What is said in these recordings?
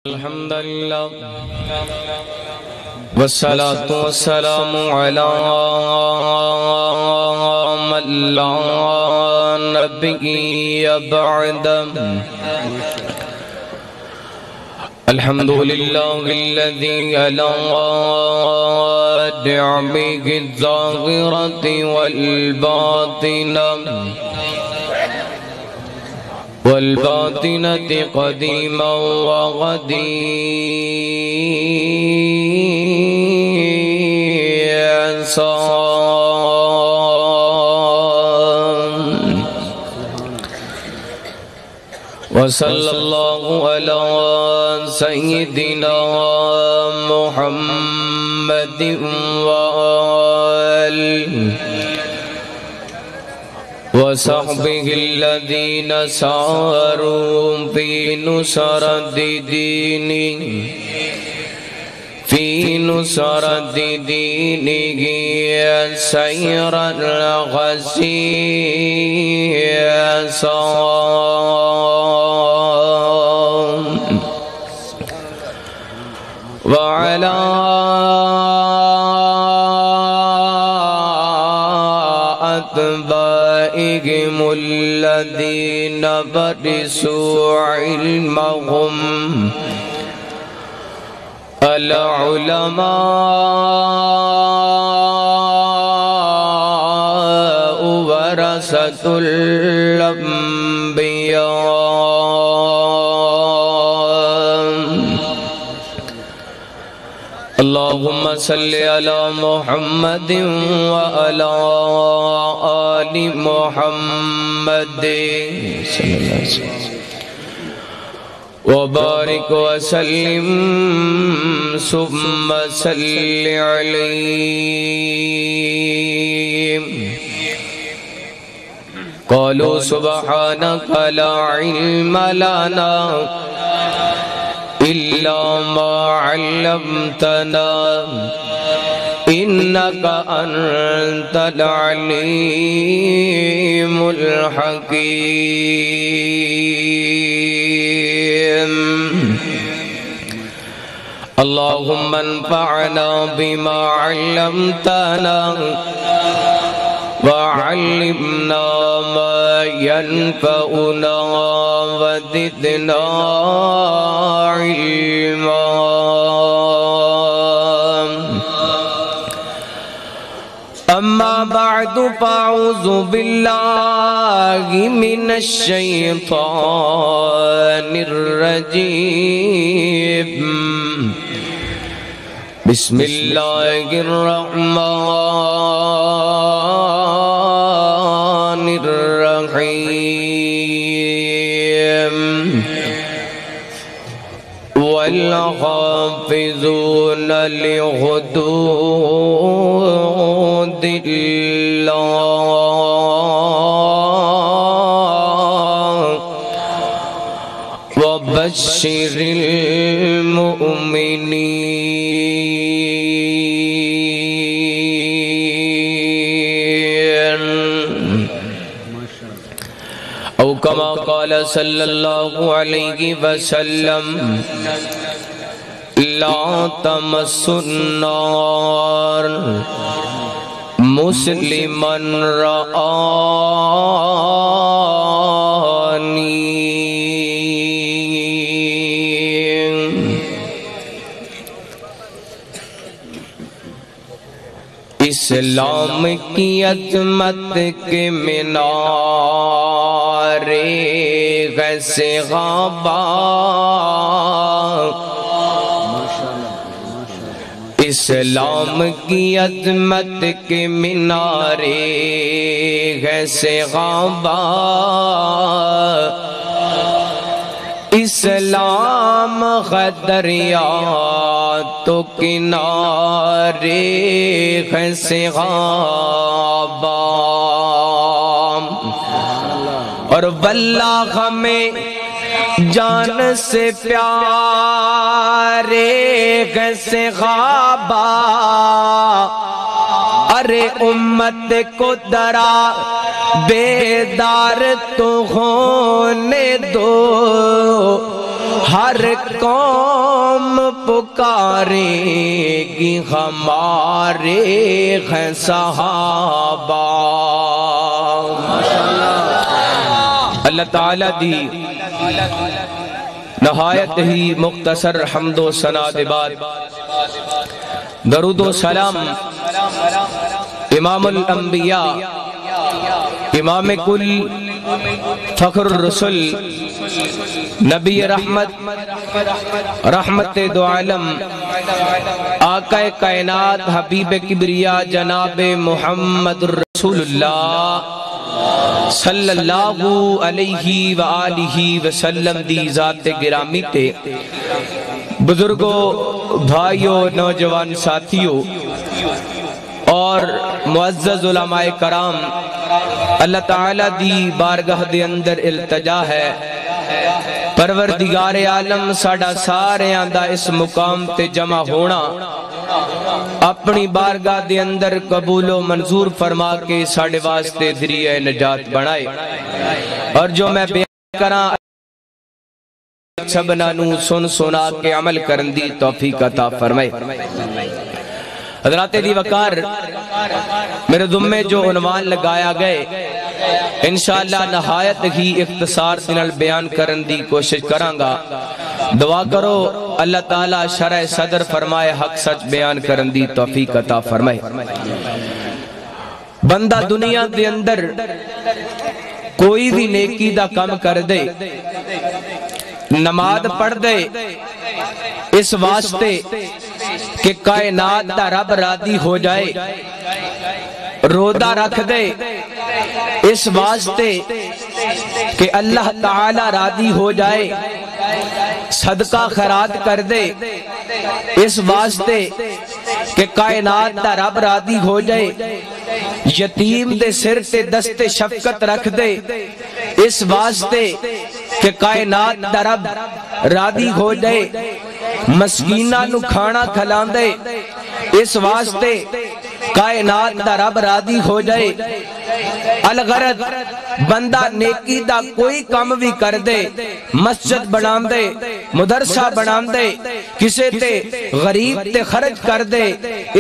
الحمد لله والصلاة والسلام على من لا نبي بعده الحمد لله الذي على نعمه الظاهرة والباطنة قديما وحديثا وصلى الله على سيدنا محمد وآله وصحبه الذين ساروا في نصرة دينه سيرا غسيسا وعلى أتباعهم الذين ورثوا علمهم العلماء ورثة الأنبياء اللهم صل على محمد وعلى آل محمد وبارك وسلم ثم صل عليه قالوا سبحانك لا علم لنا إلا ما علمتنا إنك أنت العليم الحكيم اللهم انفعنا بما علمتنا وعلمنا ما ينفعنا وزدنا علما أما بعد فأعوذ بالله من الشيطان الرجيم بسم الله الرحمن الرحيم والحافظون لحدود الله وبشر المؤمنين أو كما قال صلى الله عليه وسلم لا تمسوا النار مسلما رآني اسلام کی عظمت کے مینارے غیثِ غابہ اسلام کی عظمت کے مینارے غیثِ غابہ اسلام کا دریا تو کنارے غیثِ غابہ اور واللہ ہمیں جان سے پیارے غیثِ غابہ اور ہر امت کو درا بیدار تو ہونے دو، ہر قوم پکارے گی ہمارے ہیں صحابہ۔ اللہ تعالیٰ دی نہایت ہی مختصر حمد و ثنا دے بعد درود و سلام امام الانبیاء، امام کل، فخر الرسل، نبی رحمت، رحمت دو عالم، آقا کائنات، حبیب کبریا جناب محمد رسول اللہ صلی اللہ علیہ وآلہ وسلم دی ذات گرامی تے بزرگوں، بھائیوں، نوجوان ساتھیوں اور معزز علماء کرام، اللہ تعالیٰ دی بارگاہ دے اندر التجا ہے پروردگار عالم ساڑا سارے آندہ اس مقام تے جمع ہونا اپنی بارگاہ دے اندر قبول و منظور فرما کے ساڑے واسطے ذریعہ نجات بنائے، اور جو میں بیان کراں سبنا نو سن سنا کے عمل کرن دی توفیق عطا فرمائے۔ حضرات دی وقار، میرے ذمے جو عنوان لگایا گئے انشاءاللہ نہایت ہی اختصار سنال بیان کرن دی کوشش کرانگا۔ دعا کرو اللہ تعالیٰ شرع صدر فرمائے، حق سچ بیان کرن دی توفیق عطا فرمائے۔ بندہ دنیا دے اندر کوئی بھی نیکی دا کم کر دے، نماز پڑھ دے اس واسطے کہ کائنات دا رب راضی ہو جائے، روزہ رکھ دے اس واسطے کہ اللہ تعالی راضی ہو جائے، صدقہ خیرات کر دے اس واسطے کہ کائنات دا رب راضی ہو جائے، یتیم دے سر تے دست شفقت رکھ دے اس واسطے کہ کائنات دا رب راضی ہو جائے، مسکینہ نو کھانا کھلان دے اس واسطے کائنات دا رب راضی ہو جائے۔ الغرض بندہ نیکی دا کوئی کام بھی کر دے، مسجد بنام دے، مدرسہ بنام دے، کسے تے غریب تے خرچ کر دے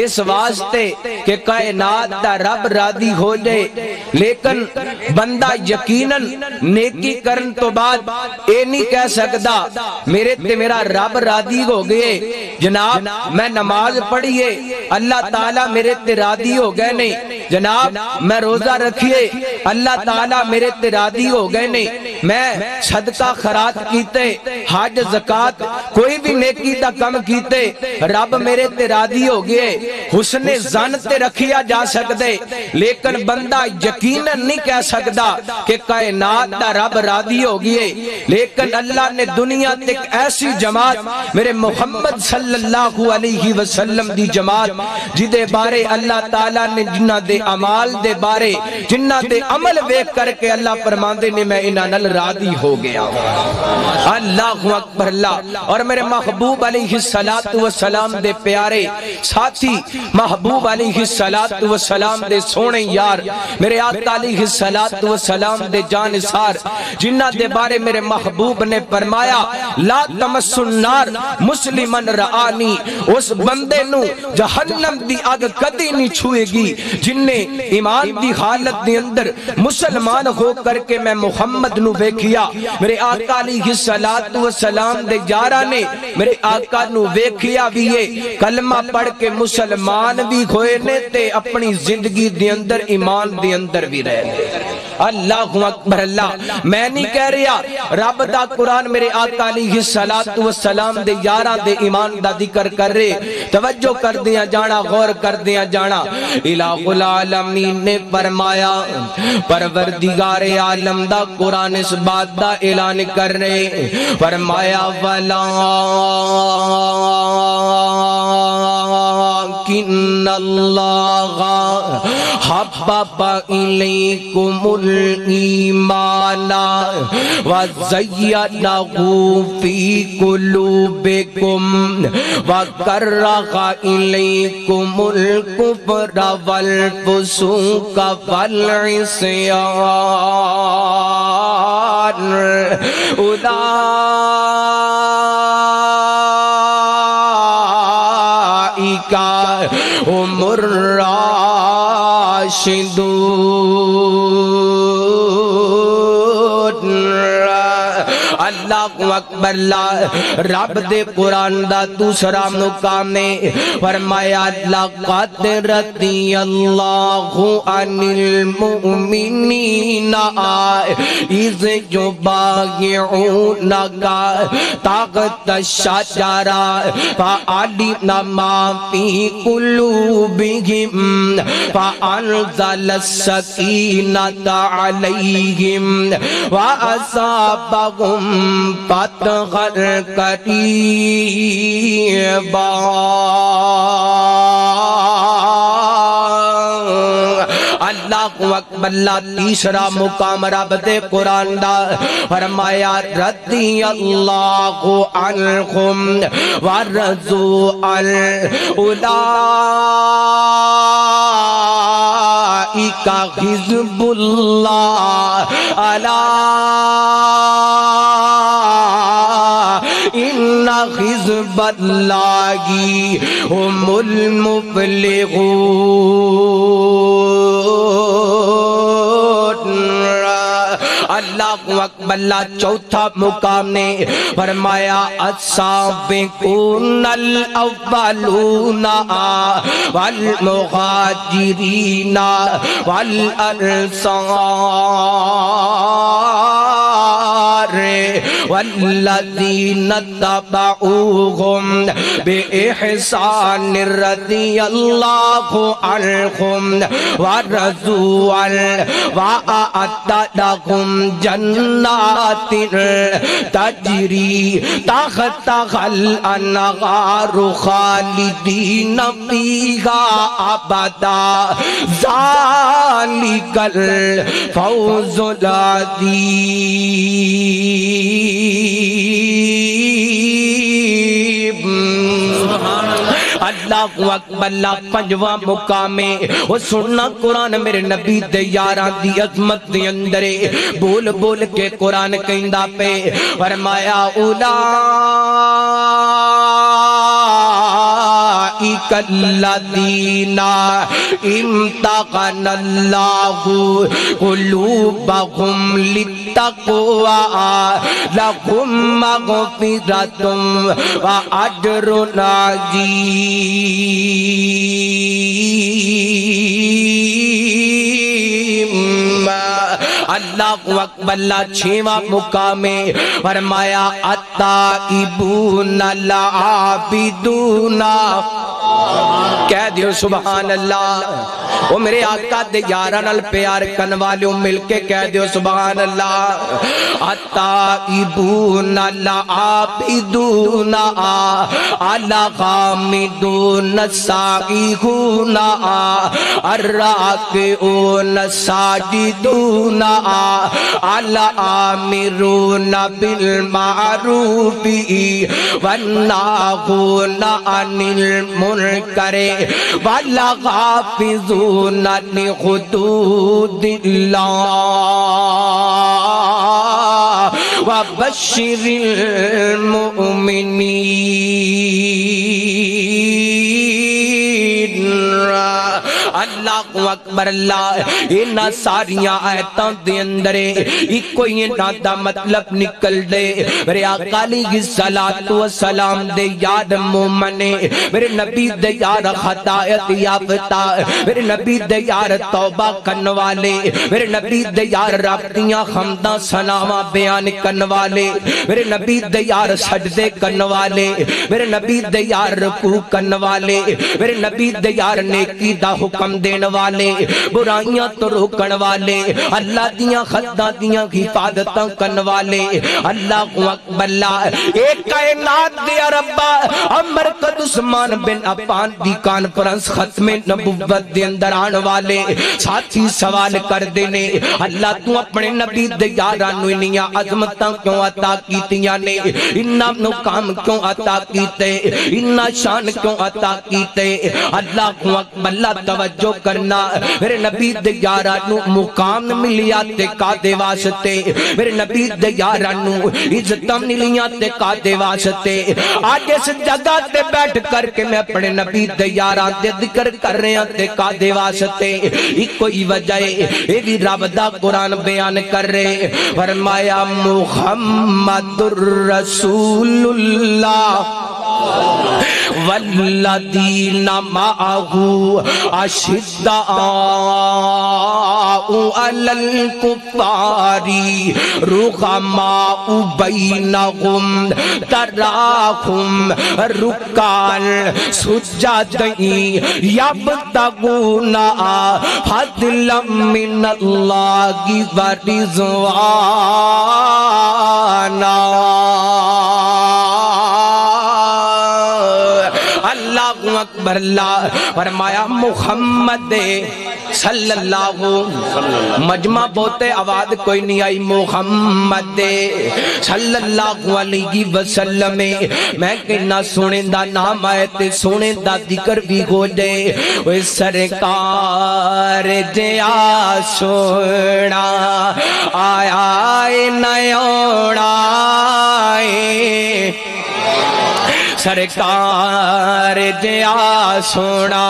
اس واسطے کہ کائنات دا رب راضی ہو جائے، لیکن بندہ یقیناً نیکی کرن تو بعد اے نہیں کہہ سکتا میرے تے میرا رب راضی ہو گئے، جناب میں نماز پڑھیے اللہ تعالیٰ میرے تے راضی ہو گئے نہیں، جناب میں روزہ رکھیے اللہ تعالیٰ میرے تے راضی ہو گئے نہیں، میں صدقہ خیرات کیتے، حج زکات کوئی بھی نیکی دا کم کیتے رب میرے تے راضی ہو گئے، حسن ظن تے رکھیا جا سکتے، لیکن بندہ یقیناً نہیں کہہ سکتا کہ کائنات دا رب راضی ہو گئے۔ لیکن اللہ نے دنیا تک ایسی جماعت میرے محمد صلی اللہ علیہ وسلم دی جماعت جدے بارے اللہ تعالیٰ نے جنہ دے عمال دے بارے جنہ دے عمل ویک کر کے اللہ فرماندے نے میں انہاں نال راضی ہو گیا۔ اللہ اکبر اللہ۔ اور میرے محبوب علیہ السلام دے پیارے ساتھی، محبوب علیہ السلام دے سونے یار، میرے آقا علیہ السلام دے جانثار، جنہ دے بارے میرے محبوب نے فرمایا لا تمس النار مسلمن رآنی، اس بندے نو جہنم دی آگ کدی نہیں چھوئے گی جن نے ایمان دی حالت دی اندر مسلمان ہو کر کے میں محمد نو ویکھیا۔ میرے آقا علیہ السلام دے یارہ نے میرے آقا نو ویکھیا بھی ہے، کلمہ پڑھ کے مسلمان بھی ہوئے نے تے اپنی زندگی دی اندر ایمان دی اندر بھی رہے۔ اللہ اکبر اللہ۔ میں نہیں کہہ رہا رب دا قرآن میرے آقا علیہ السلام دے یارہ دے ایمان دا ذکر کر رہے، توجہ کر دیا جانا، غور کر دیا جانا۔ الہ العالمین نے فرمایا، پروردگار عالم دا قرآن اس بات دا اعلان کر رہے، فرمایا وَلَٰكِنَّ اللَّهَ حبب الیکم الایمان وزینہ فی قلوبکم وکرہ الیکم الکفر والفسوق والعصیان اولئک هم الراشدون۔ اللہ اکبر۔ رب دے قرآن دا دوسرا مقام نے فرمایا لقد رضی اللہ عن المؤمنین اذ یبایعونک تحت الشجرہ فعلم ما فی قلوبہم فانزل السکینۃ علیہم وَأَصَابَهُمْ فَتْحًا قَرِيبًا۔ اللہ اکبر۔ تیسرا مقام رب دے قرآن دا فرمایا رضی اللہ عنہم ورضوا عنہ اولئک حزب اللہ الا ان حزب اللہ هم المفلحون۔ اللہ اکبر۔ چوتھا مقام نے فرمایا السابقون الاولون والمہاجرین والانصار والذین اتبعوہم بإحسان رضی اللہ عنہم ورضوا عنہ وأعد لهم جنات تجری تحتها الانہار خالدین فیہا ابدا ذالک الفوز العظیم۔ اللہ اکبر۔ پنجواں مقام وہ سننا قرآن میرے نبی دے یاراں دی عظمت دے اندرے بول بول کے قرآن کہندا پہ فرمایا اولئک الذین امتحن اللہ قلوبہم للتقوی لہم مغفرۃ واجر عظیم۔ اللہ اکبر۔ چھواں مقام فرمایا التائبون العابدون۔ کہہ دیو سبحان اللہ۔ وہ میرے آقا دے یاراں نال پیار کرن والے مل کے کہہ دیو سبحان اللہ۔ التائبون العابدون الحامدون السائحون الراکعون الساجدون الآمرون بالمعروف والناہون عن المنکر والحافظون لحدود اللہ وبشر المؤمنین۔ اللہ اکبر۔ انہاں ساریاں آیتاں دے اندر ایک کوئی انہاں دا مطلب نکل دے میرے آقا علیہ الصلوۃ والسلام دے یاد مومن میرے نبی دے یار ہدایت یافتہ میرے نبی دے یار توبہ کرن والے میرے نبی دے یار رب دیاں حمداں ثناواں بیان کرن والے میرے نبی دے یار سجدے کرن والے میرے نبی دے یار رکوع کرن والے میرے نبی دے یار نیکی دا حکم دین والے برائیاں تو روکن والے اللہ دیاں خداں دیاں حفاظتاں کرن والے اللہ اکبر ایک کائنات دیا ربا مرکز عثمان بن عفان دی کانفرنس ختم نبوت دے اندر آن والے ساتھی سوال کر دینے اللہ تو اپنے نبی دے یارانو انیاں عظمتاں کیوں عطا کیتیاں نے انہاں مقام کیوں عطا کیتے انہاں شان کیوں عطا کیتے اللہ اکبر اللہ توجہ کرنا میرے نبی دے یارانو مقام ملیا تے کا دے واسطے میرے نبی دے یارانو عزتاں ملیاں تے کا دے واسطے آج اس جگہ تے بیٹھ کر کے میں اپنے نبی دے یاران دے ذکر کر رہے ہیں تے کا دے واسطے ایک کوئی وجہ اے بھی رب دا قرآن بیان کر رہے فرمایا محمد الرسول اللہ والذین معہو اشداء علی الکفار رحماء بینہم تراہم رکعا سجدا یبتغون فضلا من اللہ ورضوانا اللہ اکبر اللہ فرمایا محمد صلی اللہ مجمع بہتے آواز کوئی نہیں آئی محمد صلی اللہ علیہ وسلم میں کہنا سونے دا نام آئے تے سونے دا ذکر بھی ہو جائے وہ سرکار جیا سونا آیا نیوڑا سرکار جیا سونا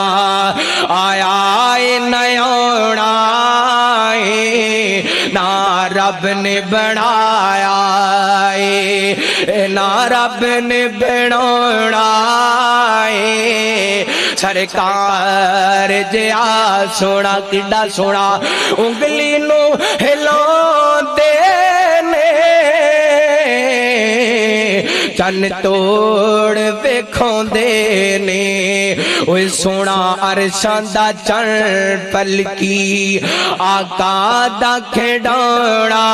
آیا نیوڑا نا رب نے بنایا نا رب نے بنایا سرکار جیا سونا کڈا سونا انگلی نو ہلان دینے چن توڑ ویکھوں دینے اوہ سونا عرشاں دا چن پلکی آقا دا کھڑانا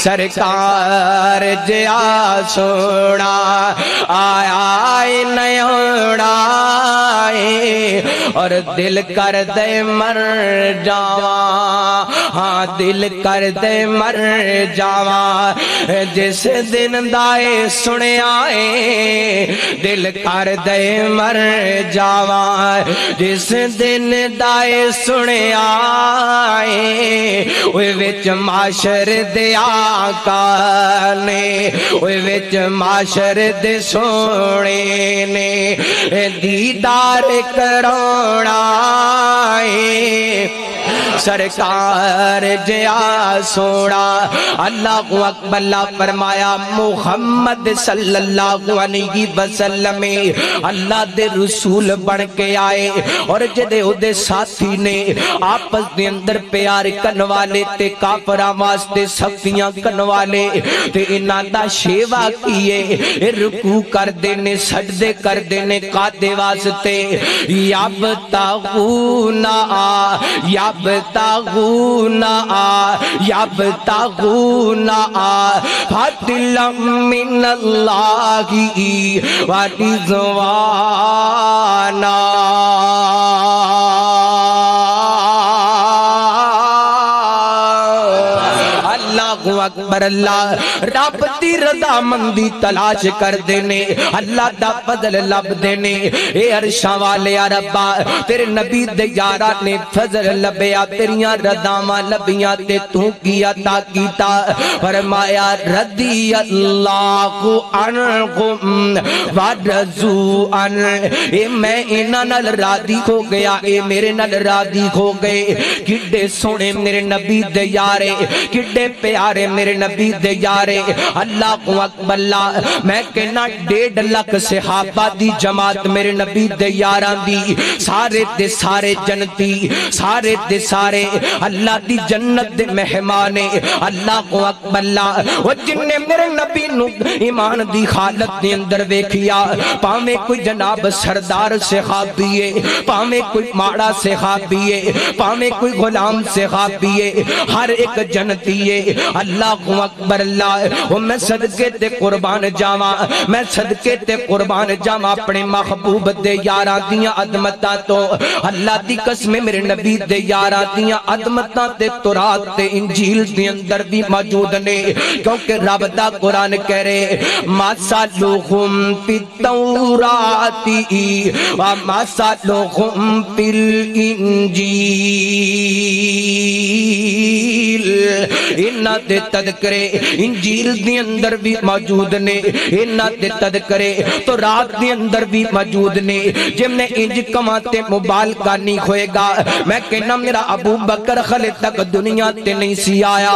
سرکار جیا سونا آیا نیوڑا اور دل کر دے مر جاواں ہاں دل کر دے مر جاواں جس دن دائے سنے آئے دل کر دے مر جاواں جس دن دائے سنے آئے اوہ وچ معاشر دے آقا نے اوہ وچ معاشر دے سونے نے دیدار کرونا سرکار جیا سونا اللہ اکبر اللہ فرمایا محمد صلی اللہ علیہ وسلم اللہ دے رسول بن کے آئے اور جدے او دے ساتھی نے آپس دے اندر پیار کرن والے تے کافراں واسطے صفیاں کرن والے تے انہاں دا شیوا کیے رکوع کر دینے سجدے کر دینے قادے واسطے یبتغون فضلا من اللہ ورضوانا اللہ اکبر اللہ رب دی رضا مندی تلاش کر دینے اللہ دا فضل لب دینے اے عرشاں والے یا ربا تیرے نبی دے یارا نے فضل لبیا تیریاں رضاواں لبیاں تے تو کیا تا کیتا فرمایا رضی اللہ عنہم ورضوا عن اے میں انہاں نال راضی ہو گیا اے میرے نال راضی ہو گئے کڈے سونے میرے نبی دے یارے کڈے پیارے میرے نبی دے یارے اللہ اللہ اکبر اللہ میں کہنا 1.5 لاکھ صحابہ دی جماعت میرے نبی دے یاران دی سارے دے سارے جنتی سارے دے سارے اللہ دی جنت دے مہمانے اللہ اکبر اللہ وہ جن نے میرے نبی نو ایمان دی حالت دے اندر ویکھیا پاویں کوئی جناب سردار صحابی ہے پاویں کوئی ماڑا صحابی ہے پاویں کوئی غلام صحابی ہے ہر ایک جنتی ہے اللہ اکبر اللہ وہ میں صدقے تے قربان جاواں میں صدقے تے قربان جاواں اپنے محبوب دے یاراں دیاں عظمتاں تو اللہ دی قسم میرے نبی دے یاراں دیاں عظمتاں تے تورات تے انجیل دے اندر بھی موجود نے کیونکہ رب دا قرآن کہہ رہے مَثَلُهُمْ فِي التَّوْرَاتِ وَمَثَلُهُمْ فِي الْإِنجِيلِ انہاں دے تذکرے انجیل دے اندر بھی موجود نے انہاں دے تذکرے تو رات دے اندر بھی موجود نے جم نے انج کماتے مبالغہ نہیں ہوئے گا میں کہنا میرا ابو بکر خلے تک دنیا تے نہیں سی آیا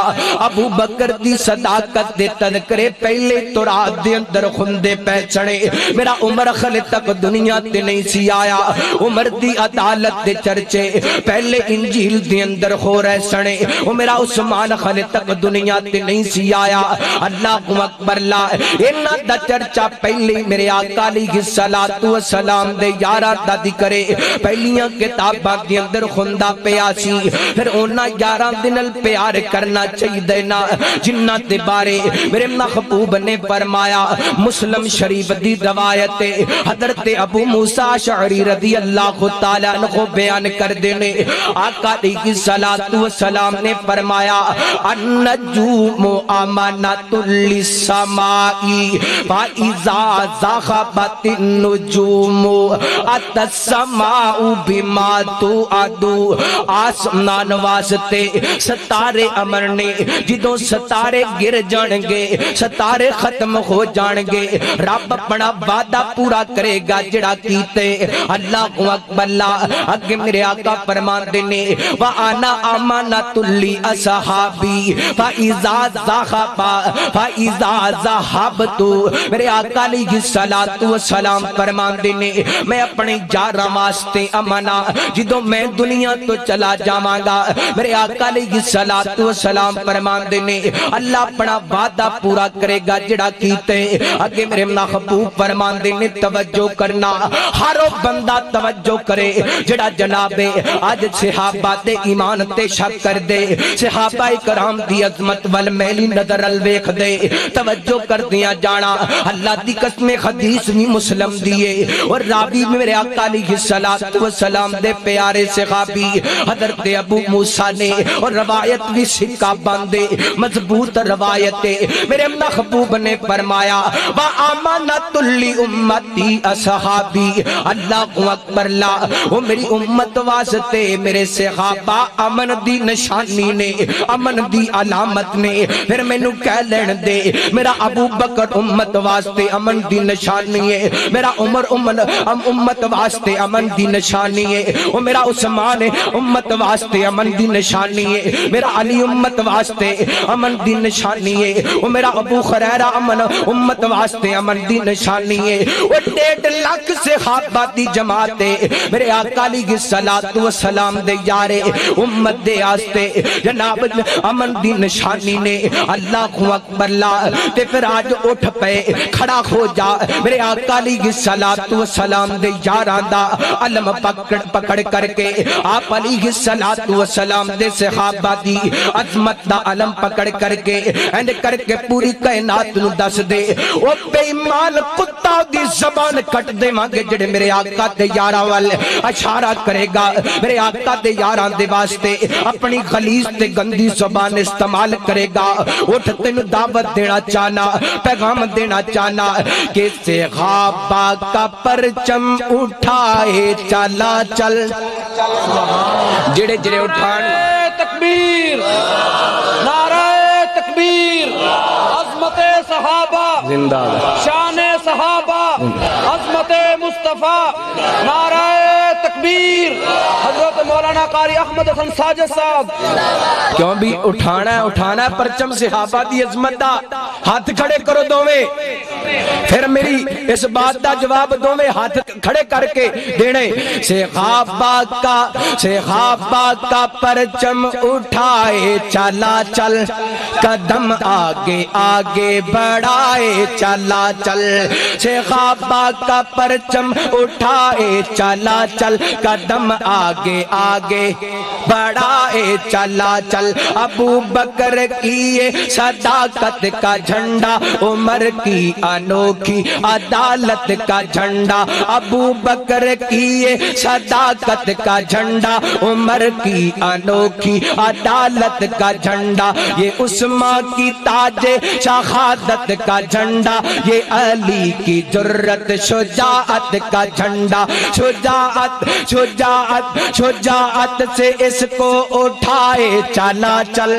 ابو بکر دی صداقت دے تذکرے پہلے تو رات دے اندر خندے پہچنے میرا عمر خلے تک دنیا تے نہیں سی آیا عمر دی عدالت دے چرچے پہلے انجیل دے اندر ہو رہے سنے وہ میرا عثمان خلے تک دنیا تے نہیں سی آیا اللہ اکبر اللہ انہاں دا چرچا پہلے میرے آقا علیہ السلام دے یارہ دا ذکرے پہلیاں کتاباں دے اندر خندہ پیاسی پھر انہاں یارہ دنل پیار کرنا چاہی دینا جنہ تے بارے میرے محبوب نے فرمایا مسلم شریف دی روایت حضرت ابو موسیٰ اشعری رضی اللہ تعالیٰ عنہ بیان کر دینے آقا علیہ السلام نے فرمایا النجوم امانۃ للسماء فاذا ذهبت النجوم اتى السماء بما توعد آسمان واسطے ستارے امرنے جدوں ستارے گر جان گے ستارے ختم ہو جان گے رب اپنا وعدہ پورا کرے گا جڑا کیتے اللہ اکبر اللہ اگے میرے آقا فرمان دینے وَأَنَا أَمَانَةٌ لِأَصْحَابِي فَإِذَا ذَهَبْتُ میرے آقا علیہ السلام فرمان دینے میں اپنے یاراں واسطے امانہ جدوں میں دنیا تو چلا جاواں گا میرے آقا علیہ السلام فرمان دینے اللہ اپنا وعدہ پورا کرے گا جڑا کیتے اگے میرے محبوب فرمان دینے توجہ کرنا ہر بندہ توجہ کرے جڑا جناب آج صحابہ دے ایمان تے شک کر دے صحابہ کرام دی عظمت والمیلی نظر الویخ دے توجہ کر دیا جانا اللہ دی قسم حدیث بھی مسلم دیے اور راوی میرے آقا علیہ السلام دے پیارے صحابی حضرت ابو موسیٰ نے اور روایت بھی سکہ باندے مضبوط روایت میرے محبوب نے فرمایا وَأَمَانَةٌ لِأُمَّتِي أَصْحَابِي اللہ اکبر اللہ وہ میری امت واسطے میرے صحابہ امن دی نشانی نے امن دی علامت نے پھر میں نو کہہ لین دے میرا ابو بکر امت واسطے امن دی نشانی ہے میرا عمر امت واسطے امن دی نشانی ہے وہ میرا عثمان امت واسطے امن دی نشانی ہے میرا علی امت واسطے امن دی نشانی ہے وہ میرا ابو خریرہ امت واسطے امن دی نشانی ہے وہ 1.5 لاکھ صحابہ دی جماعت ہے میرے آقا علیہ السلام دے یارے امت دے آستے جناب امن دی نشانی نے اللہ اکبر اللہ تے پھر آج اٹھ پے کھڑا ہو جا میرے آقا علیہ السلام دے یاران دا علم پکڑ کر کے آپ علیہ السلام دے صحابہ دی عظمت دا علم پکڑ کر کے اینڈ کر کے پوری کائنات نو دس دے او بے ایمان کتا دی زبان کٹ دے مانگے جڑے میرے آقا دے یاراں والے اشارہ کرے گا میرے آقا دے یاراں دے واسطے اپنی غلیظ تے گندی زبان استعمال کرے گا اٹھ تینو دعوت دینا چاہنا پیغام دینا چاہنا کہ صحابہ کا پرچم اٹھائے چلا چل جڑے جڑے اٹھان تکبیر نعرہ تکبیر عظمت صحابہ زندہ شان صحابہ عظمت مصطفیٰ نعرہ تکبیر تکبیر حضرت مولانا قاری احمد حسن ساجد صاحب کیوں بھی اٹھانا ہے پرچم صحابہ دی عظمت دا ہاتھ کھڑے کرو دوویں پھر میری اس بات دا جواب دوویں ہاتھ کھڑے کر کے دینے صحابہ کا پرچم اٹھائے چلا چل قدم آگے آگے بڑھائے چلا چل صحابہ کا پرچم اٹھائے چلا چل قدم آگے آگے بڑھائے چلا چل ابو بکر کی یہ صداقت کا جھنڈا عمر کی انوکھی عدالت کا جھنڈا ابو بکر کی یہ صداقت کا جھنڈا عمر کی انوکھی عدالت کا جھنڈا یہ عثمان کی تاج شہادت کا جھنڈا یہ علی کی جرت شجاعت کا جھنڈا شجاعت سے اس کو اٹھائے چلا چل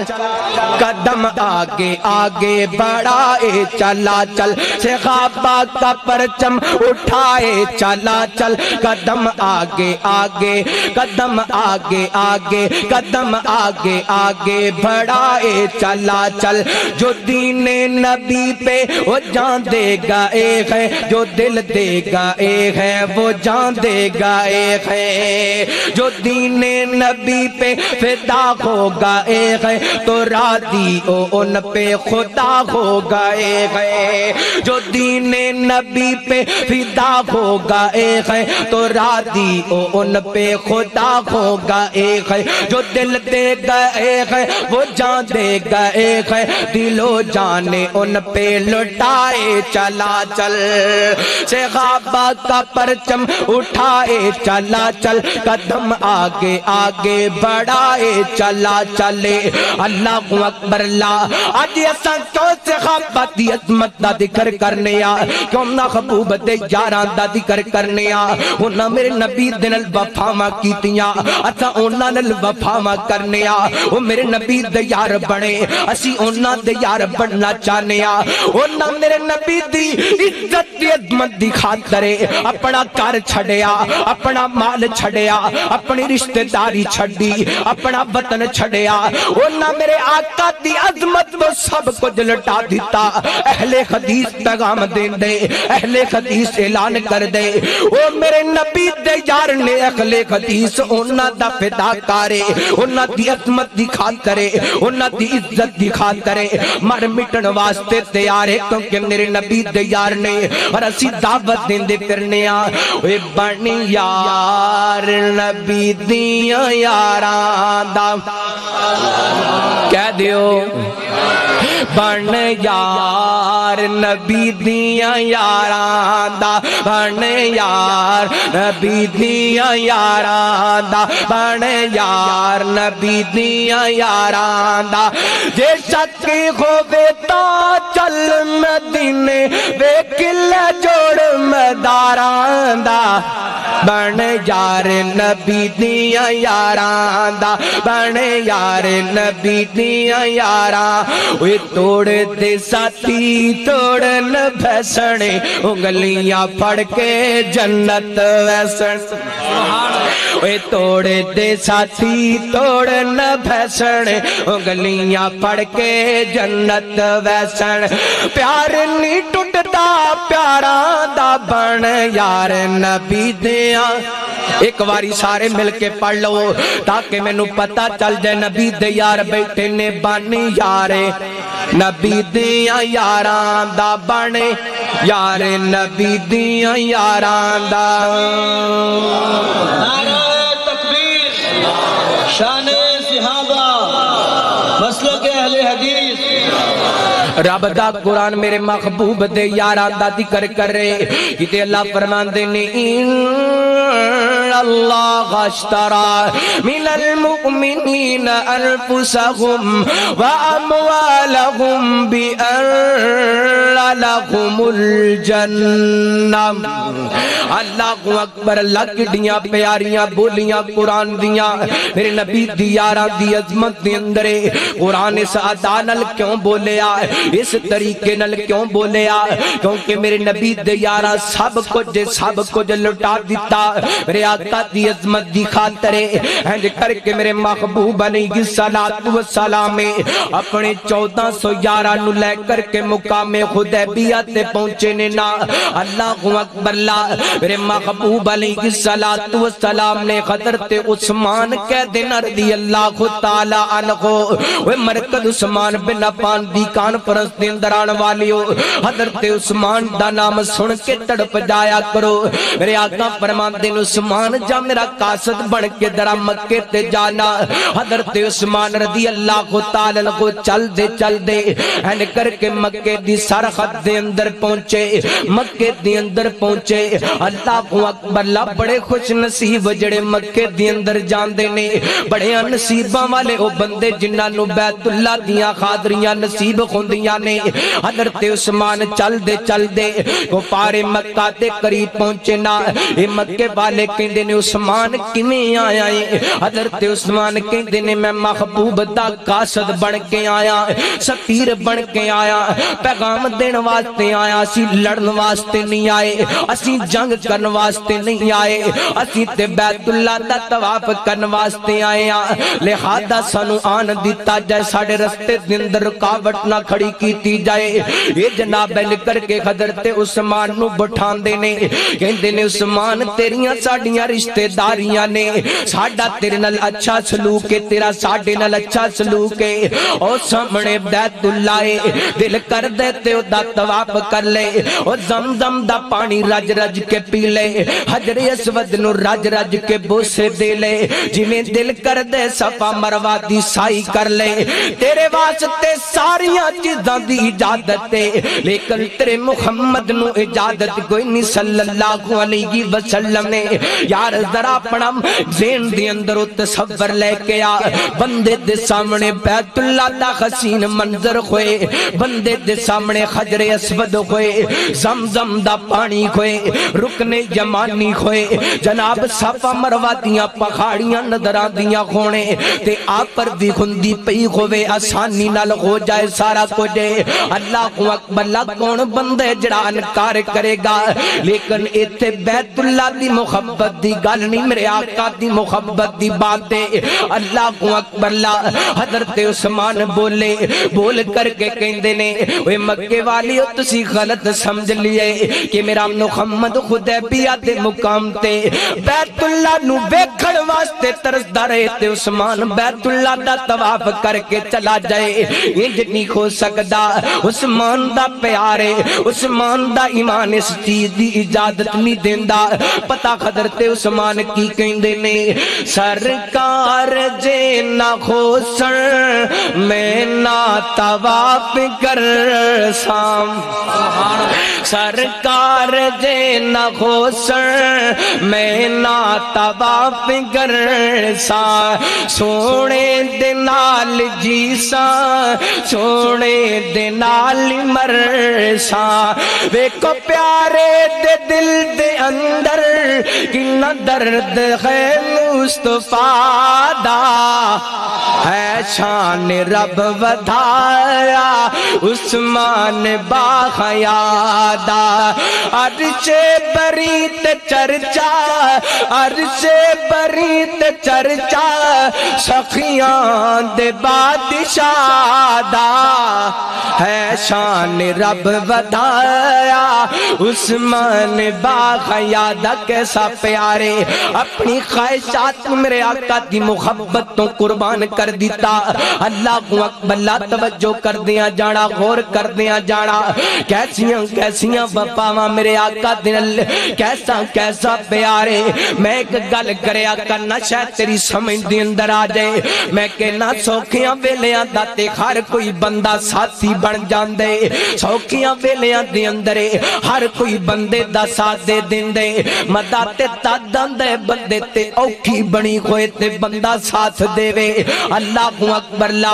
قدم آگے آگے بڑھائے چلا چل صحابہ کا پرچم اٹھائے چلا چل قدم آگے آگے قدم آگے آگے قدم آگے آگے بڑھائے چلا چل جو دین نبی پہ وہ جان دے گا ایک ہے جو دل دے گا ایک ہے وہ جان دے گا ایک ہے جو دین نبی پہ فدا ہوگا ایک ہے تو راضی ان پہ خدا ہوگا ایک ہے جو دین نبی پہ فدا ہوگا ایک ہے تو راضی ان پہ خدا ہوگا ایک ہے جو دل دے گا ایک ہے وہ جان دے گا ایک ہے دل و جانے ان پہ لٹائے چلا چل صحابہ کا پرچم اٹھائے چلا چل قدم آگے آگے بڑھائے چلا چلے اللہ اکبر اللہ آج ایسا کیوں صحابہ دی عظمت دا ذکر کرنے آ کیوں محبوب دے یاران دا ذکر کرنے آ انہاں میرے نبی دن الوفاما کیتیاں اچھا انہاں الوفاما کرنے آ وہ میرے نبی دے یار بنے اسی انہاں دے یار بننا چاہنے آ انہاں میرے نبی دی عزت دی عظمت دی خاطرے اپنا کار چھڑیا اپنا مال چھڑیا اپنی رشتہ داری چھڑی اپنا وطن چھڑیا انہاں میرے آقا دی عظمت وہ سب کچھ لٹا دیتا اہل حدیث پیغام دین دے اہل حدیث اعلان کر دے وہ میرے نبی دے یار نے اہل حدیث انہاں دا فدا کارے انہاں دی عظمت دی خاطرے انہاں دی عزت دی خاطرے مر مٹن واسطے تیار ہے کیونکہ میرے نبی دے یار نے اور اسی دعوت دین دے کرنے آ اے بن یار نبی دیاں یاران دا کہہ دیو بن یار نبی دیاں یاران دا بن یار نبی دیاں یاران دا بن یار نبی دیاں یاران دا جے شک ہووے تا چل مدینے ویکل جوڑ مداران دا بن یار نبی دیاں یاران دا بن یار نبی دیاں یاران اوے توڑ دے ساتھی توڑن بھسنے انگلیاں پھڑ کے جنت ویسن اوے توڑ دے ساتھی توڑن بھسنے انگلیاں پھڑ کے جنت ویسن پیار نہیں ٹوٹتا پیاران دا بن یار نبی دیاں ایک واری سارے مل کے پڑھ لو تاکہ میں نو پتا چل جائے نبی دے یار بیٹھے نے بانی یارے نبی دیاں یاران دا بنے یار نبی دیاں یاران دا نعرہ تکبیر شان صحابہ مسلک اہل حدیث رب دا قرآن میرے محبوب دے یاران دا ذکر کر رہے کہ اللہ فرمان دے اللہ اشترى من المؤمنین انفسهم واموالهم بأن لهم الجنہ اللہ اکبر اللہ کی ڈیاں پیاریاں بولیاں قرآن دیاں میرے نبی دیارہ دی عظمت دی اندرے قرآن اس عدالل کیوں بولے آئے اس طریقے نل کیوں بولے آئے کیونکہ میرے نبی دیارہ سب کچھ لٹا دیتا میرے آقا دی عظمت دی خاطر ہنج کر کے میرے محبوب علیہ الصلوۃ والسلام اپنے 1411 نو لے کر کے مقام حدیبیہ تے پہنچے نے نا اللہ اکبر اللہ میرے محبوب علیہ الصلوۃ والسلام نے حضرت عثمان قید رضی اللہ تعالی عنہ وہ مرکز عثمان بن عفان دی کانفرنس دے اندر آن والیو حضرت عثمان دا نام سن کے تڑپ جایا کرو میرے آقا فرماندے نے عثمان جا میرا قاصد بن کے درا مکے تے جانا حضرت عثمان رضی اللہ تعالی عنہ چل دے این کر کے مکے دی سرحد دے اندر پہنچے مکے دی اندر پہنچے اللہ اکبر اللہ بڑے خوش نصیب جڑے مکے دی اندر جاندے نے بڑے نصیباں والے او بندے جنہاں نو بیت اللہ دیاں خاطریاں نصیب ہوندیاں نے حضرت عثمان چل دے وہ پارے مکہ دے قریب پہنچے نا اے مکے والے کہندے نے عثمان کیویں آیا ہے حضرت عثمان کہندے نے میں محبوب دا قاصد بن کے آیا سفیر بن کے آیا پیغام دین واسطے آیا اسی لڑن واسطے نہیں آئے اسی جنگ کرن واسطے نہیں آئے اسی تے بیت اللہ دا طواف کرن واسطے آئے لہذا سانو آن دیتا جائے ساڑے رستے دن در رکاوٹ نہ کھڑی کیتی جائے یہ جناب کر کے حضرت عثمان نو بٹھان دینے کہندے نے عثمان تیریاں ساڑیاں رشتے داریاں نے ساڑا تیرے نال اچھا سلوک ہے تیرا ساڑے نال اچھا سلوک ہے اور سامنے بیت اللہ دل کر دیتے دا طواف کر لے اور زمزم دا پانی رج رج کے پی لے حجر اسود نو رج رج کے بوسے دے لے جنہیں دل کر دے صفا مروہ دی سائی کر لے تیرے واسطے ساریاں چیزاں دی اجازت ہے لیکن تیرے محمد نو اجازت کوئی نہیں صلی اللہ علیہ وسلم نے یار ذرا اپنا ذہن دی اندر تصور لے کے آ بندے دے سامنے بیت اللہ دا حسین منظر ہوئے بندے دے سامنے حجر اسود ہوئے زمزم دا پانی ہوئے رکن یمانی ہوئے جناب صفا مروہ دیاں پہاڑیاں نظراں دیاں ہونے تے آپر بھی ہندی پئی ہوئے آسانی نال ہو جائے سارا کچھ اللہ اکبر اللہ کون بندے جڑا انکار کرے گا لیکن ایتھے بیت اللہ دی محبت دی گل نہیں میرے آقا دی محبت دی بات ہے اللہ اکبر اللہ حضرت عثمان بول کر کے کہندے نے اوے مکے والیو تسی غلط سمجھ لیے کہ میرا محمد حدیبیہ دے مقام تے بیت اللہ نو ویکھن واسطے ترسدا رہے تے عثمان بیت اللہ دا طواف کر کے چلا جائے انج نہیں ہو سکدا عثمان دا پیارے عثمان دا ایمان اس چیز دی اجازت نہیں دیندا پتہ حضرت عثمان کی کہندے نے سرکار جے نہ ہو سر میں نہ طواف کر سام سرکار جے نہ ہو سر میں نہ طواف کر سا سونے دے نال جیسا سونے دے نال مرسا ویکو پیارے دے دل دے اندر کنا درد ہے مصطفیٰ دا ہے شان رب ودھایا عثمان باخیادا عرش بریت چرچا عرش بریت چرچا سخیاں دے بادشاہ دا ہے شان رب ودھایا عثمان باخیادا کیسا پیارے اپنی خواہشات میرے آقا دی محبت تو قربان کر دیتا اللہ اکبر اللہ توجہ کر دیا جانا غور کر دیا جانا کیسیاں وفاواں میرے آقا دل کیسا پیارے میں ایک گل کرے آقا نہ شاید تیری سمجھ دی اندر آ جائے میں کہنا سوکھیاں ویلیاں داتے ہر کوئی بندہ ساتھی بن جان دے سوکھیاں ویلیاں دی اندر ہر کوئی بندے دا ساتھ دے دن دے مداتے تادن دے بندے تے اوکھی اوکھی بنی ہوئے تے بندہ ساتھ دے وے اللہ اکبر لا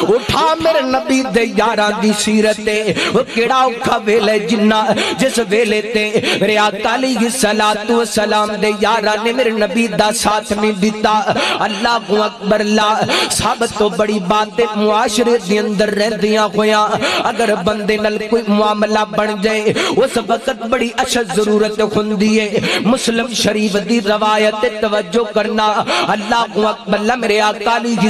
اٹھا میرے نبی دے یاران دی سیرت تے وہ کیڑا اوکھا ویلے جنہ جس ویلے تے میرے آقا علیہ السلام دے یاران نے میرے نبی دا ساتھ نہیں دیتا اللہ اکبر لا سب تو بڑی بات معاشرے دی اندر رہ دیا ہویا اگر بندے نل کوئی معاملہ بن جائے اس وقت بڑی اشد ضرورت ہوندی ہے مسلم شریف دی روایت توجہ کرنا اللہ اکبر اللہ میرے آقا علیہ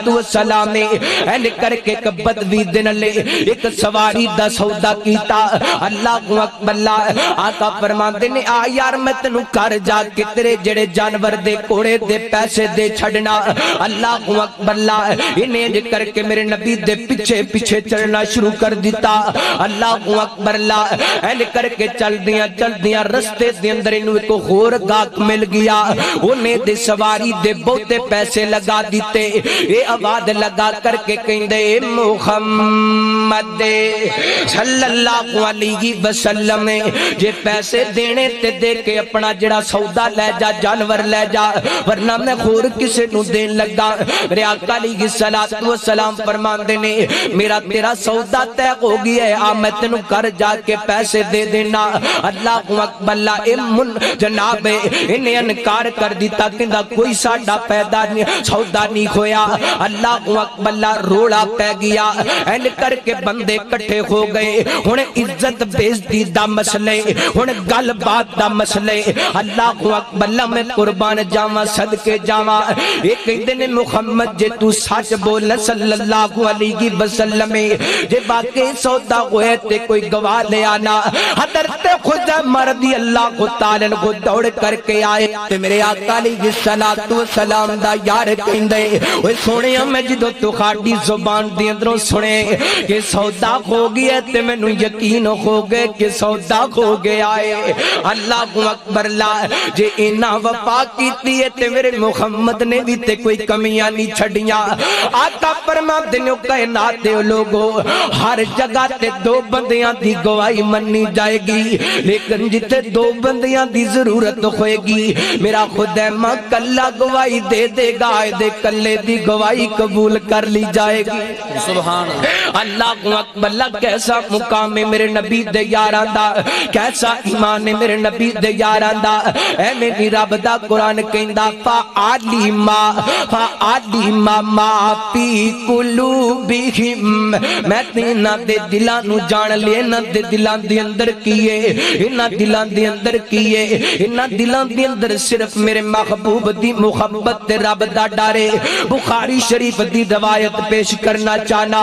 السلام نے این کر کے ایک بدوی دن لے ایک سواری دا سودا کیتا اللہ اکبر اللہ آقا فرماندے نے آ یار میں تینوں کر جا کے تیرے جڑے جانور دے کوڑے دے پیسے دے چھڑنا اللہ اکبر اللہ انہیں کر کے میرے نبی دے پیچھے پیچھے چلنا شروع کر دیتا اللہ اکبر اللہ این کر کے چل دیاں رستے دے اندر انہوں ایک غور گاک مل گیا انہیں دے سواری دے بہتے پیسے لگا دیتے اے آواز لگا کر کے کہیں دے محمد صلی اللہ علیہ وسلم جے پیسے دینے تے دے کے اپنا جڑا سودا لے جا جانور لے جا ورنہ میں خور کسے نو دین لگا میرے آقا علیہ السلام فرمان دینے میرا تیرا سودا تے ہو گیا ہے آمد تنو کر جا کے پیسے دے دینا اللہ اکبر اللہ امن جناب انہیں انکار کر دیتا کہ کوئی ساڑھا پیدا نہیں سودا نہیں ہویا اللہ اکبر اللہ روڑا پہ گیا این کر کے بندے کٹھے ہو گئے انہیں عزت بیزتی دا مسئلے انہیں گل بات دا مسئلے اللہ اکبر اللہ میں قربان جاما صدقے جاما ایک دن محمد جے تو سچ بول صلی اللہ علیہ وسلم جے باقی سودا ہوئے تے کوئی گواہ لے آنا حضرت خدا مردی اللہ کو تعالیٰ کو دوڑ کر کے آئے تے میرے آقا علیہ السلام دا یار کہندے وہ سونے میں جدو تو خاڑی زبان دی اندروں سنے کہ سودا ہو گیا تے میں نو یقین ہو گئے کہ سودا ہو گیا ہے اللہ اکبر اللہ جے اینا وفا کیتی ہے تے میرے محمد نے بھی تے کوئی کمیاں نہیں چھڑیاں آقا فرما دنوں کائنات دے لوگوں ہر جگہ تے دو بندیاں دی گواہی منی جائے گی لیکن جتے دو بندیاں دی ضرورت ہوئے گی میرا خدا ماں کلہ گواہی دے دے گا دے کلے دی گواہی قبول کر لی جائے گی سبحان اللہ اکبر اللہ کیسا مقام ہے میرے نبی دے یاران دا کیسا ایمان ہے میرے نبی دے یاران دا اے میری رب دا قرآن کہندہ فَعَلِمَ مَا فِي قُلُوبِهِمْ میں تینا دے دلانو جان لے نا دے دلان دے اندر کیے انہ دلان دے اندر کیے انہ دلان دے اندر صرف میرے محبوب دی محبت دے رب دا ڈارے بخاری شریف دی روایت پیش کرنا چاہنا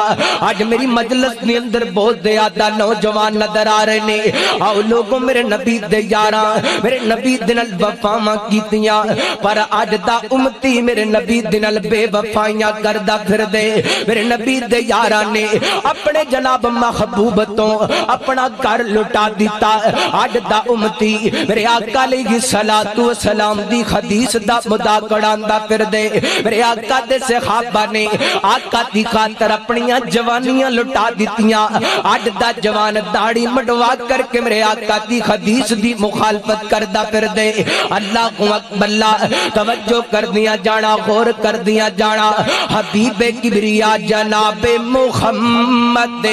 آج میری مجلس دے اندر بہت زیادہ نوجوان نظر آ رہے نے آؤ لوگوں میرے نبی دے یاراں میرے نبی دن الوفاما کیتیاں پر آج دا امتی میرے نبی دن البے وفائیاں کردہ پھر دے میرے نبی دے یاراں نے اپنے جناب محبوبتوں اپنا گھر لٹا دیتا آج دا امتی میرے آقا علیہ السلام دی حدیث دا مداقڑان دا پھر دے میرے آقا دے صحابہ نے آقا دی خاطر اپنیاں جوانیاں لٹا دیتیاں آج دا جوان داڑی مڈوا کر کے میرے آقا دی حدیث دی مخالفت کردہ پھر دے اللہ اکبر اللہ توجہ کر دیا جانا غور کر دیا جانا حبیب کبریا جناب محمد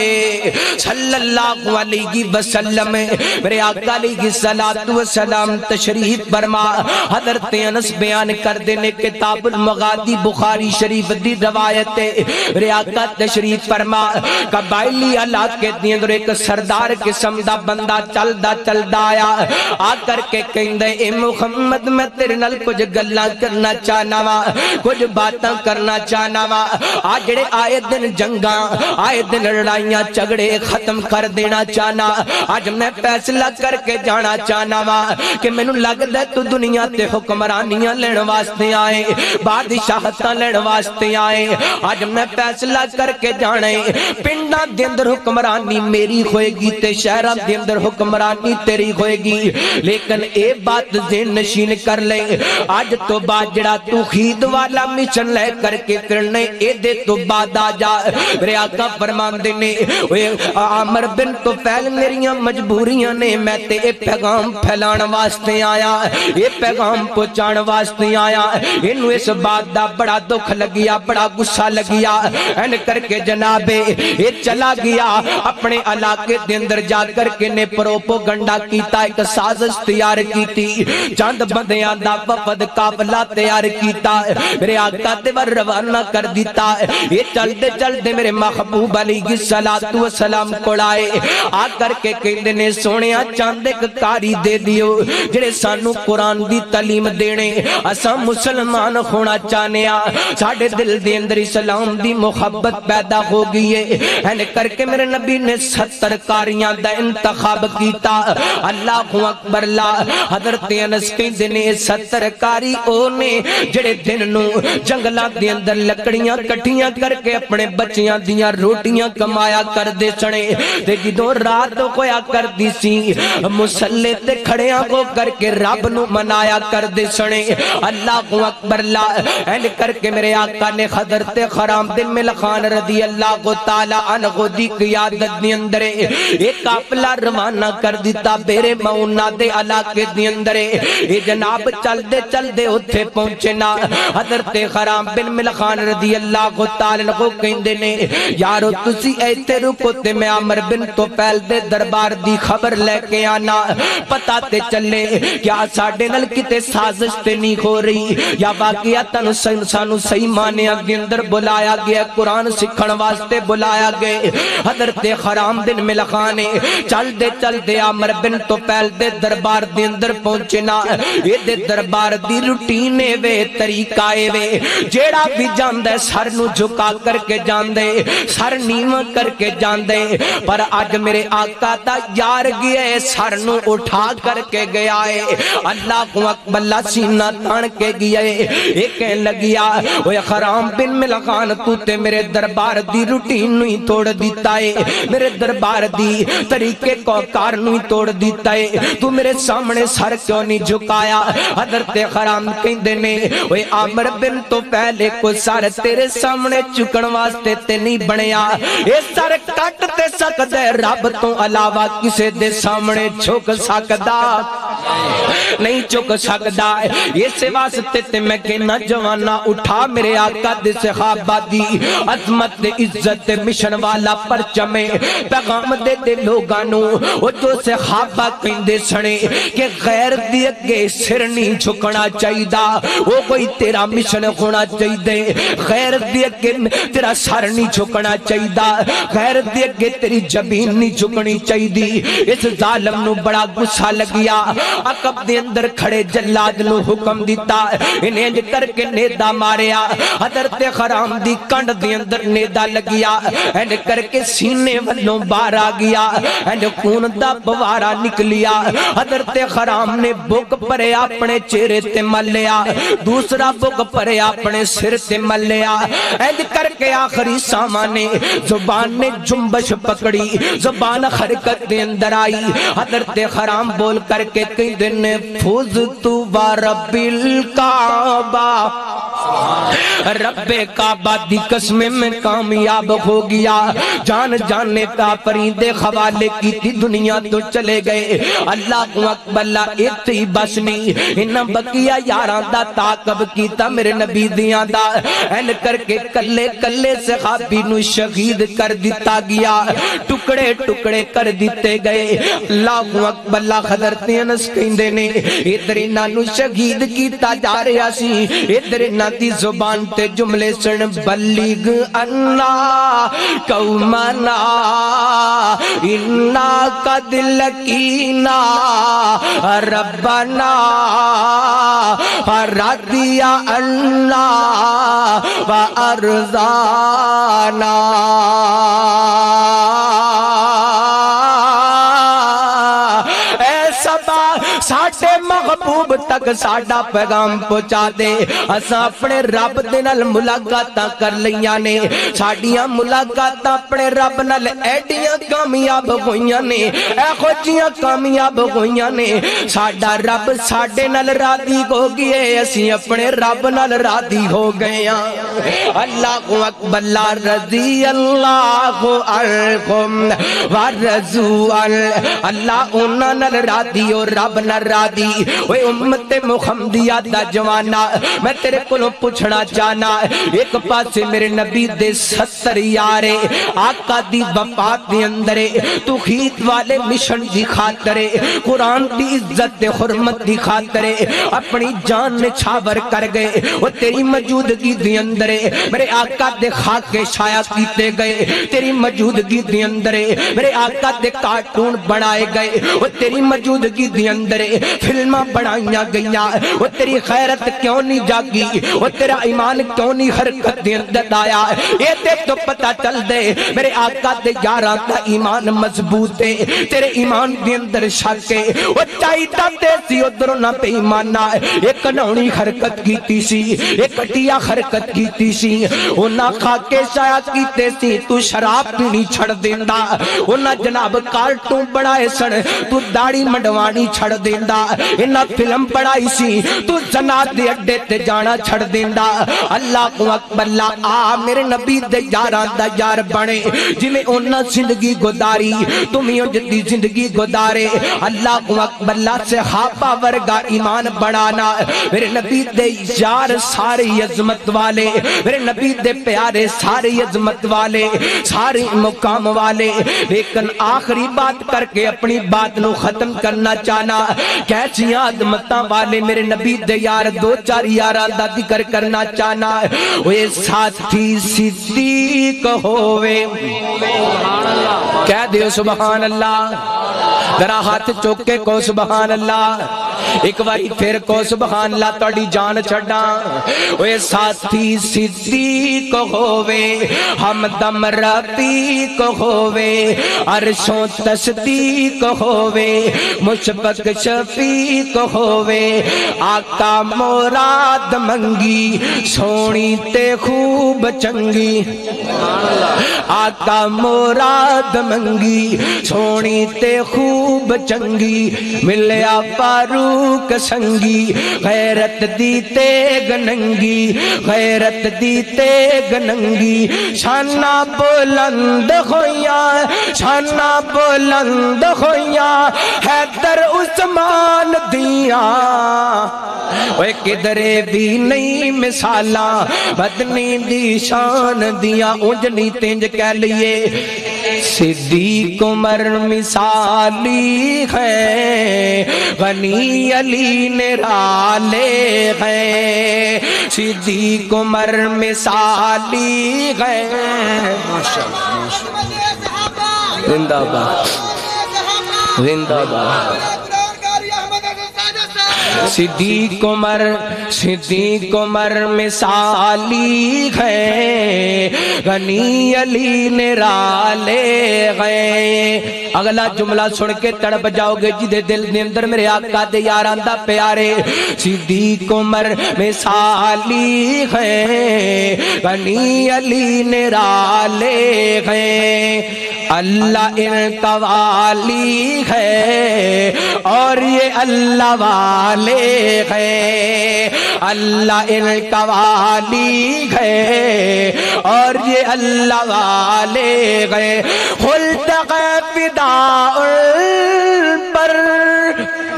صلی اللہ علیہ وسلم میرے آقا علیہ السلام تشریف فرما حضرت انس بیان کر دینے کتاب المغازی بخاری شریف دی روایت میرے آقا تشریف فرما قبائلی علاقے دی اندر ایک سردار قسم دا بندہ چل دا آیا آ کر کے کہندے اے محمد میں تیرے نال کچھ گلاں کرنا چاہنا وا کچھ باتاں کرنا چاہنا وا آج جڑے آئے دن جنگاں آئے دن لڑائیاں جھگڑے ختم کر دینا چاہنا آج میں فیصلہ کر کے جانا چاہنا وا کہ مینوں لگدا ہے تو دنیا تے حکمرانیاں لین واسطے آئے بادشاہتاں لین واسطے آئے آج میں فیصلہ کر کے جانے پنڈاں دے اندر حکمرانی میری ہوئے گی تے شہراں دے اندر حکمرانی تیری ہوئے گی لیکن اے بات ذہن نشین کر لے آج تو بعد جڑا تو خید والا مشن لے کر کے کرنے اے دے تو بعد آ جا میرے آقا فرمان دینے عامر بن تو پھیل میریاں مجبوریاں نے میں تے اے پیغام پھیلان واسطے آیا اے پیغام پہنچان واسطے آیا انو اس بات دا بڑا دکھ لگیا بڑا غصہ لگیا این کر کے جناب یہ چلا گیا اپنے علاقے دے اندر جا کر کے نے پروپوگنڈا کیتا ایک سازش تیار کیتی چند بندیاں دا وفد قافلہ تیار کیتا میرے آقا تے ور روانہ کر دیتا یہ چل دے میرے محبوب علیہ الصلوۃ والسلام کولائے آ کر کے کہندے نے سونیا چاند ایک کاری دے دیو جڑے سانو قرآن دی تعلیم دینے اساں مسلمان ہونا چاہنے ساڑھے دل دے اندر اسلام دی محبت پیدا ہو گئی ہے این کر کے میرے نبی نے 70 کاریاں دا انتخاب کیتا اللہ اکبر لا حضرت انس کہندے نے 70 کاری اونے جڑے دن نو جنگلاں دے اندر لکڑیاں کٹھیاں کر کے اپنے بچیاں دیاں روٹیاں کمایا کر دے سنے تے جدوں رات ہویا کر دی سی مسلے تے کھڑیاں ہو کر کے رب نو منایا کر دے سنے اللہ اکبر لا این کر کے میرے آقا نے حضرت خرام بن ملخان رضی اللہ تعالی عنہ دی قیادت دی اندر ایک قافلہ روانہ کر دیتا بیرے مونا دے علاقے دی اندر یہ جناب چل دے اوتھے پہنچے نا حضرت خرام بن ملخان رضی اللہ تعالی عنہ کہندے نے یارو تسی ایتھے رکو تے میں عمر بن طفیل دے دربار دی خبر لے کے آنا پتہ تے چلے کیا ساڈے نال کتے سازش تے نہیں ہو رہی یا واقعاتاں سانو صحیح معنی دے اندر بلایا گیا قرآن سکھن واسطے بلایا گئے حضرت خرام بن ملخان چل دے عمر بن طفیل دے دربار دے اندر پہنچے نا یہ دے دربار دی روٹین وے طریقہ وے جیڑا بھی جاندے سر نو جھکا کر کے جاندے سر نیواں کر کے جاندے پر آج میرے آقا دا یار گیا سر نو اٹھا کر کے گیا ہے اللہ اکبر اللہ سینہ تان کے گیا ہے ایک کہنے لگیا وہ خرام بن ملخان تو تے میرے دربار دی روٹین نوی توڑ دیتا ہے میرے دربار دی طریقے کو کار نوی توڑ دیتا ہے تو میرے سامنے سر کیوں نہیں جھکایا حضرت خرام کہندے نے وہ عامر بن طفیل کو سر تیرے سامنے چکن واسطے تے نہیں بنیا اے سر کٹ تے سکدے رب تو علاوہ کسے دے سامنے جھک سکدا نہیں چک سکدا اس واسطے تے میں کہنا جوانا اٹھا میرے آقا دے صحابہ دی عظمت دے عزت دے مشن والا پرچمے پیغام دے دے لوگانو وہ جو صحابہ کہندے سنے کہ غیر دی اگے سر نہیں جھکنا چاہیدا وہ کوئی تیرا مشن ہونا چاہیدے غیر دی اگے تیرا سر نہیں جھکنا چاہیدا غیر دی اگے تیری جبین نہیں جھکنی چاہیدی اس ظالم نو بڑا غصہ لگیا عقب دے اندر کھڑے جلاد نو حکم دیتا انہیں کر کے نیدہ ماریا حضرت خرام دی کنڈ دے اندر نیدہ لگیا اینڈ کر کے سینے والوں بار آ گیا اینڈ خون دا بوارا نکلیا حضرت خرام نے بک پرے اپنے چہرے تے ملیا دوسرا بک پرے اپنے سر تے ملیا اینڈ کر کے آخری سامانے زبان نے جنبش پکڑی زبان حرکت دے اندر آئی حضرت خرام بول کر کے کئی دن فوزتو ورب الکعبہ رب کعبہ دی قسم میں کامیاب ہو گیا جان جانے کا پریندے حوالے کی تھی دنیا تو چلے گئے اللہ اکبر اللہ اتھی بس نہیں انہاں بقیہ یاران دا تاقب کیتا میرے نبی دیاں دا این کر کے کلے کلے صحابی نو شہید کر دیتا گیا ٹکڑے ٹکڑے کر دیتے گئے اللہ اکبر اللہ حضرت انس کہندے نے ادھر انہاں نو شہید کیتا جا رہا سی ادھر انہاں دی زبان تے جملے سن بلیغ انا قومنا انا قد لقینا ربنا رضی انا و ارضانا ساڑھے محبوب تک ساڑھا پیغام پہنچا دے اساں اپنے رب دے نال ملاقاتاں کر لیاں نے ساڑھیاں ملاقاتاں اپنے رب نال ایڈیاں کامیاب ہوئیاں نے اے خوچیاں کامیاب ہوئیاں نے ساڑھا رب ساڑھے نال راضی ہو گئے اسی اپنے رب نال راضی ہو گئے اللہ اکبر اللہ رضی اللہ عنہم ورضوا اللہ انہاں نال راضی اور رب نال راضی اوے امت محمدیہ دا جوانا میں تیرے کولوں پوچھنا چاہنا ایک پاسے میرے نبی دے 70 یارے آقا دی وفات دے اندرے تو خیت والے مشن دی خاطرے قرآن دی عزت دے حرمت دی خاطرے اپنی جان نچھاور کر گئے وہ تیری موجودگی دی اندرے میرے آقا دے خاک شایع کیتے گئے تیری موجودگی دی اندرے میرے آقا دے کارٹون بنائے گئے وہ تیری موجودگی دی اندرے فلمہ بنائیاں گئیاں وہ تیری خیرت کیوں نہیں جاگی وہ تیرا ایمان کیوں نہیں حرکت دی اندر آیا یہ تے تو پتہ چل دے میرے آقا دے یاراں دا ایمان مضبوط ہے تیرے ایمان دی اندر شک ہے وہ چاہیتا تے سی ادھروں نہ پہ ایمانا ایک نونی حرکت کیتی سی ایک کٹیا حرکت کیتی سی انہاں خاکے شایع کیتے سی تو شراب پینی چھڑ دیندا انہاں جناب کارٹون بڑھائے سن تو داڑی مڈوانی چھڑ دیندا انہاں فلم بڑھائی سی تو زنا دے اڈے تے جانا چھڑ دیندا اللہ اکبر لا آ میرے نبی دے یاراں دا یار بنے جویں انہاں زندگی گزاری تمہیں جدی زندگی گزارے اللہ اکبر لا صحابہ ورگا ایمان بنانا میرے نبی دے یار سارے عظمت والے میرے نبی دے پیارے سارے عظمت والے سارے مقام والے لیکن آخری بات کر کے اپنی بات نو ختم کرنا چاہنا کیسی عظمتاں والے میرے نبی دے یار دو چار یاراں دا ذکر کرنا چاہنا وہ ساتھی صدیق ہووے کہہ دیو سبحان اللہ ذرا ہاتھ چوکے کو سبحان اللہ ایک باری پھر کو سبحان اللہ توڑی جان چھڑا اوے ساتھی صدیق ہووے ہمدم رفیق ہووے عرشوں تصدیق ہووے مشفق شفیق ہووے آقا مراد منگی سونی تے خوب چنگی آقا مراد منگی سونی تے خوب چنگی ملیا فاروق سنگی غیرت دی تیگ ننگی غیرت دی تیگ ننگی شانہ بلند ہویاں شانہ بلند ہویاں حیدر عثمان دیاں اوے کدرے بھی نہیں مثالاں بدنی دی شان دیاں اونجنی تینج کہہ لیے صدیق عمر مثالی ہے غنی علی نرالے ہے صدیق عمر مثالی ہے زندہ باد زندہ باد صدیق عمر مثالی ہے غنی علی نرالے گئے اگلا جملہ سن کے تڑپ جاؤ گے جدے دل دے اندر میرے آقا دے یاراں دا پیارے صدیق عمر مثالی ہے غنی علی نرالے گئے اللہ ان کا والی ہے اور یہ اللہ والے ہے اللہ ان کا والی ہے اور یہ اللہ والے ہے خلد فداء پر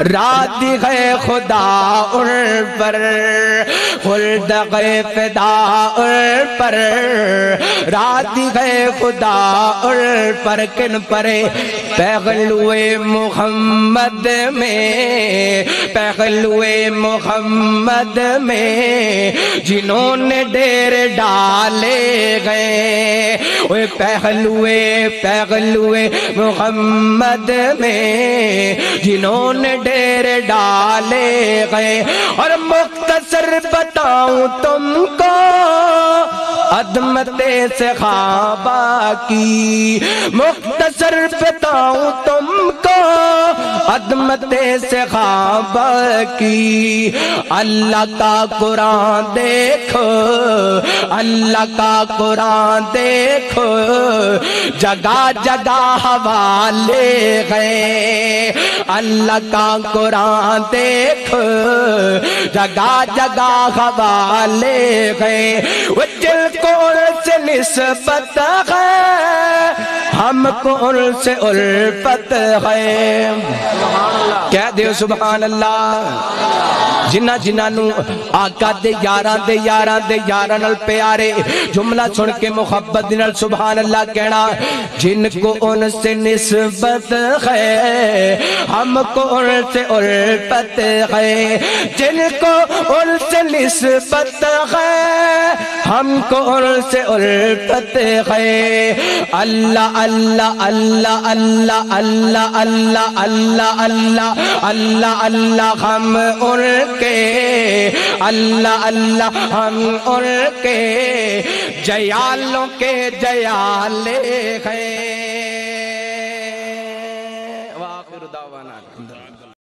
راضی ہے خدا ان پر خلد فداء پر راضی ہے خدا ان پر کن پر پہلو محمد میں پہلو محمد میں جنہوں نے ڈیر ڈالے گئے پہلو محمد میں جنہوں نے ڈیر ڈالے گئے اور مختصر بتاؤں تم کو عظمت صحابہ کی مختصر بتاؤں تم کو عظمت صحابہ کی اللہ کا قرآن دیکھو اللہ کا قرآن دیکھو جگہ جگہ حوالے گئے اللہ کا قرآن دیکھو جگہ جگہ حوالے گئے وہ دل کو سے نسبت ہے، ہم کو ان سے الفت ہے۔ کہہ دیو سبحان اللہ۔ جنہ نو آقا دے یاراں نال پیارے جملہ سن کے محبت نال سبحان اللہ کہنا، جن کو ان سے نسبت ہے ہم کو ان سے الفت ہے، جن کو ان سے نسبت ہے ہم کو ان سے الفت ہے۔ اللہ اللہ اللہ اللہ اللہ اللہ اللہ اللہ اللہ اللہ ہم ان کے، اللہ اللہ ہم ان کے جیالوں کے جیالے ہیں۔